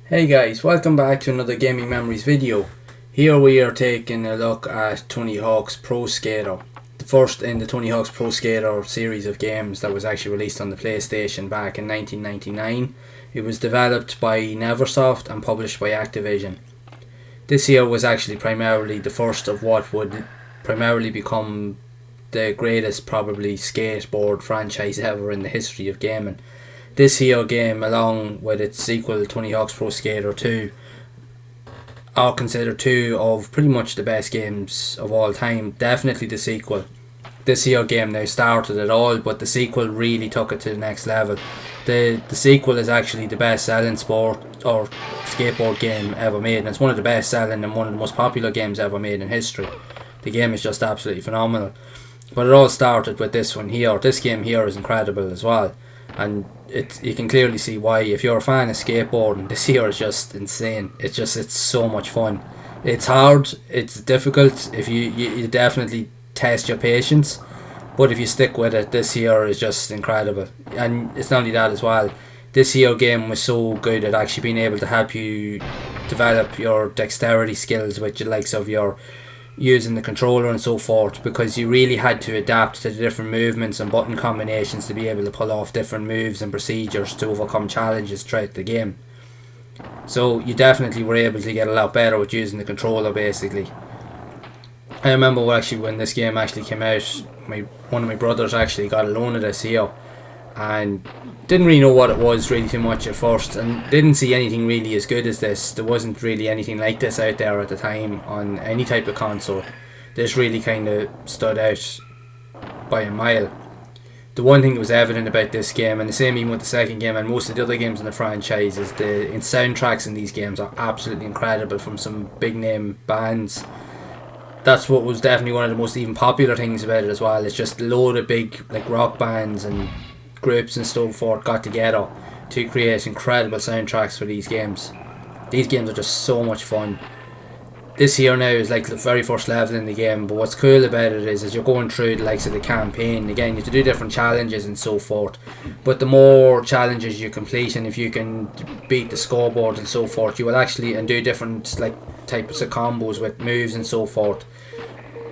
Hey guys, welcome back to another Gaming Memories video. Here we are taking a look at Tony Hawk's Pro Skater, the first in the Tony Hawk's Pro Skater series of games that was actually released on the PlayStation back in 1999. It was developed by Neversoft and published by Activision. This here was actually primarily the first of what would primarily become the greatest probably skateboard franchise ever in the history of gaming. This here game, along with its sequel Tony Hawk's Pro Skater 2, are considered two of pretty much the best games of all time. Definitely the sequel. This here game now started it all, but the sequel really took it to the next level. The sequel is actually the best selling sport or skateboard game ever made, and it's one of the best selling and one of the most popular games ever made in history. The game is just absolutely phenomenal. But it all started with this one here. This game here is incredible as well. And you can clearly see why. If you're a fan of skateboarding, this here is just insane. It's so much fun. It's hard, it's difficult. If you definitely test your patience, but if you stick with it, this here is just incredible. And it's not only that as well. This here game was so good at actually being able to help you develop your dexterity skills with the likes of your using the controller and so forth, because you really had to adapt to the different movements and button combinations to be able to pull off different moves and procedures to overcome challenges throughout the game. So you definitely were able to get a lot better with using the controller basically. I remember actually when this game actually came out, one of my brothers actually got a loan of this here and didn't really know what it was really too much at first, and didn't see anything really as good as this. There wasn't really anything like this out there at the time on any type of console. This really kind of stood out by a mile. The one thing that was evident about this game, and the same even with the second game and most of the other games in the franchise, is the soundtracks in these games are absolutely incredible from some big name bands. That's what was definitely one of the most even popular things about it as well. It's just a load of big like rock bands and groups and so forth got together to create incredible soundtracks for these games. These games are just so much fun. This here now is like the very first level in the game, but what's cool about it is as you're going through the likes of the campaign, again you have to do different challenges and so forth, but the more challenges you complete and if you can beat the scoreboard and so forth, you will actually and do different like types of combos with moves and so forth,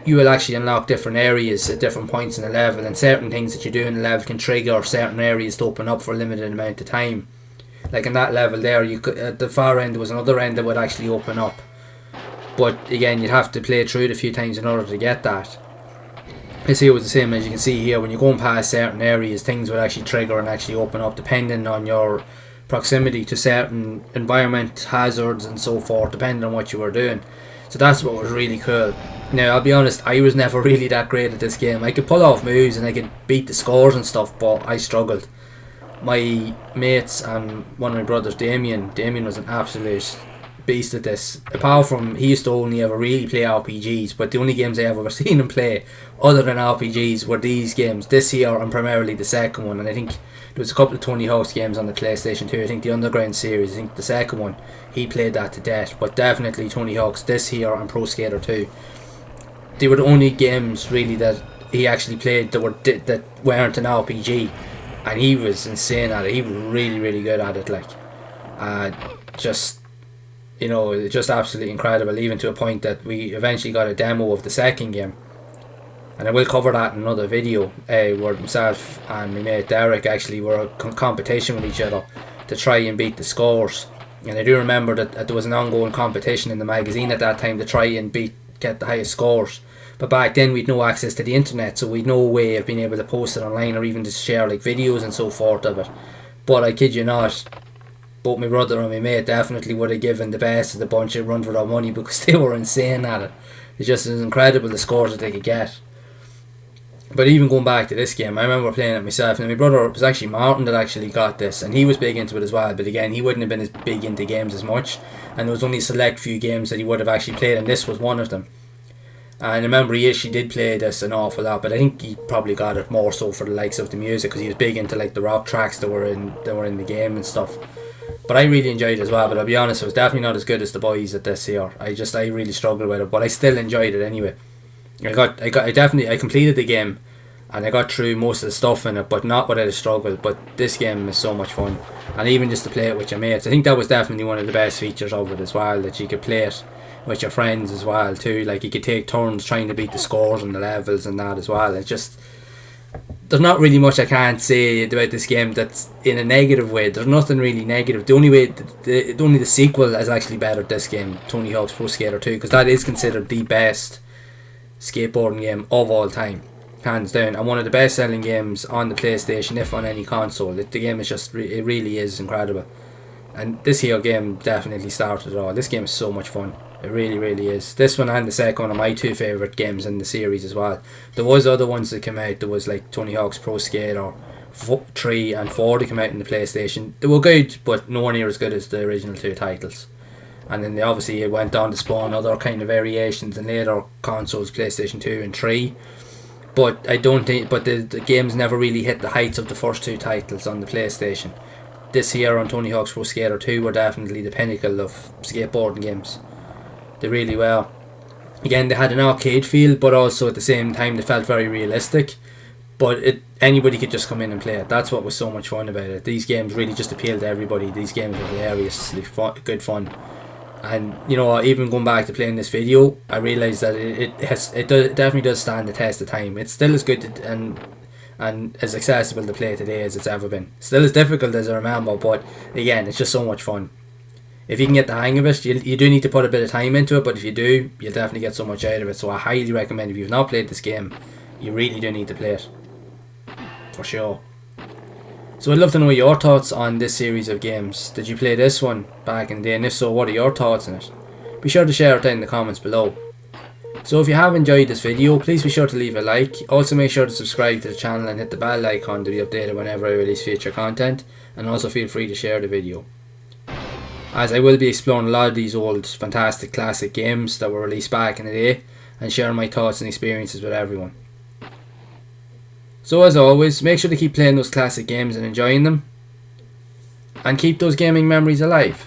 you will actually unlock different areas at different points in the level, and certain things that you do in the level can trigger certain areas to open up for a limited amount of time. Like in that level there, you could, at the far end there was another end that would actually open up, but again you'd have to play through it a few times in order to get that. This here was the same. As you can see here, when you're going past certain areas, things would actually trigger and actually open up depending on your proximity to certain environment hazards and so forth, depending on what you were doing. So that's what was really cool. Now I'll be honest, I was never really that great at this game. I could pull off moves and I could beat the scores and stuff, but I struggled. My mates and one of my brothers, Damien was an absolute beast at this. Apart from, he used to only ever really play RPGs, but the only games I ever seen him play other than RPGs were these games, this here and primarily the second one. And I think there was a couple of Tony Hawk's games on the PlayStation 2. I think the Underground series, I think the second one, he played that to death. But definitely Tony Hawk's this here and Pro Skater 2. They were the only games really that he actually played that weren't an RPG, and he was insane at it. He was really, really good at it. Like, just just absolutely incredible. Even to a point that we eventually got a demo of the second game, and I will cover that in another video. Where myself and my mate Derek actually were in competition with each other to try and beat the scores. And I do remember that there was an ongoing competition in the magazine at that time to try and get the highest scores. But back then we'd no access to the internet, so we'd no way of being able to post it online or even to share like videos and so forth of it. But I kid you not, both my brother and my mate definitely would have given the best of the bunch a run for their money because they were insane at it. It just was incredible the scores that they could get. But even going back to this game, I remember playing it myself, and my brother, it was actually Martin that actually got this, and he was big into it as well, but again, he wouldn't have been as big into games as much, and there was only a select few games that he would have actually played, and this was one of them. And I remember he actually did play this an awful lot, but I think he probably got it more so for the likes of the music, because he was big into like the rock tracks that were in the game and stuff. But I really enjoyed it as well, but I'll be honest, it was definitely not as good as the boys at this here. I really struggled with it, but I still enjoyed it anyway. I completed the game, and I got through most of the stuff in it, but not without a struggle. But this game is so much fun, and even just to play it with your mates, I think that was definitely one of the best features of it as well, that you could play it with your friends as well too. Like, you could take turns trying to beat the scores and the levels and that as well. It's just, there's not really much I can't say about this game that's in a negative way. There's nothing really negative. The only way, only the sequel is actually better at this game, Tony Hawk's Pro Skater 2, because that is considered the best skateboarding game of all time, hands down, and one of the best selling games on the PlayStation, if on any console. The game is just, it really is incredible. And this here game definitely started it all. This game is so much fun. It really, really is. This one and the second one are my two favourite games in the series as well. There was other ones that came out. There was like Tony Hawk's Pro Skater 3 and 4 that came out in the PlayStation. They were good, but nowhere near as good as the original two titles. And then they obviously went on to spawn other kind of variations in later consoles, PlayStation 2 and 3. But I don't think, but the games never really hit the heights of the first two titles on the PlayStation. This here on Tony Hawk's Pro Skater 2 were definitely the pinnacle of skateboarding games. They really were. Again, they had an arcade feel, but also at the same time they felt very realistic. But anybody could just come in and play it. That's what was so much fun about it. These games really just appeal to everybody. These games were hilariously good fun. And you know, even going back to playing this video, I realised that it definitely does stand the test of time. It's still as good and as accessible to play today as it's ever been. Still as difficult as I remember, but again, it's just so much fun. If you can get the hang of it, you do need to put a bit of time into it, but if you do, you'll definitely get so much out of it. So I highly recommend, if you've not played this game, you really do need to play it. For sure. So I'd love to know your thoughts on this series of games. Did you play this one back in the day? And if so, what are your thoughts on it? Be sure to share it down in the comments below. So if you have enjoyed this video, please be sure to leave a like. Also make sure to subscribe to the channel and hit the bell icon to be updated whenever I release future content. And also feel free to share the video, as I will be exploring a lot of these old fantastic classic games that were released back in the day, and sharing my thoughts and experiences with everyone. So as always, make sure to keep playing those classic games and enjoying them, and keep those gaming memories alive.